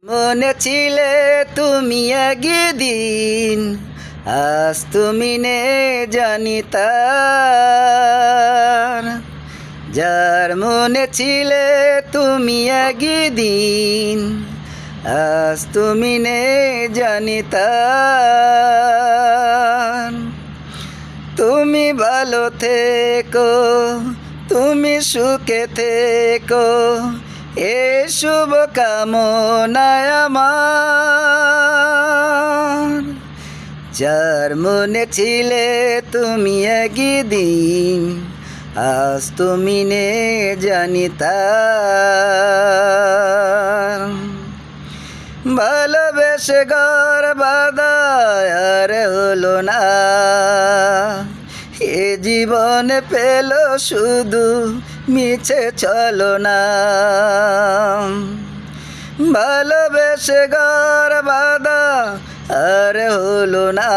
মনে ছিলে তুমি একদিন, আজ তুমি নে জানি তার। যার মনে ছিলে তুমি একদিন, আজ তুমি নে জানি তার। তুমি ভালো থেকো, তুমি সুখে থেকো, এ শুভ কামনায় আমার। যার মনে ছিলে তুমি একদিন, আজ তুমি নে জানি তার। ভালোবেসে ঘর বাঁধায় আর হলো না, এ জীবন পেল শুধু মিছে ছলনা। ভালোবেসে ঘর বাঁধা আর হলো না,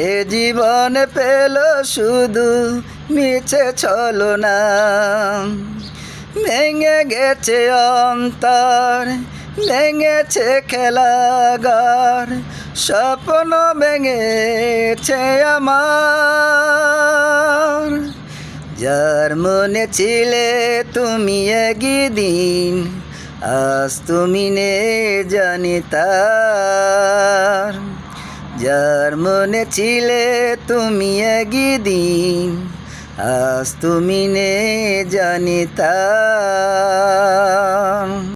এ জীবন পেল শুধু মিছে ছলনা। ভেঙে গেছে অন্তর, ভেঙেছে খেলাঘর, স্বপ্ন ভেঙেছে আমার। যার মনে ছিলে তুমি একদিন, আজ তুমি নে জানি তার। যার মনে ছিলে তুমি একদিন, আজ তুমি নে জানি তার।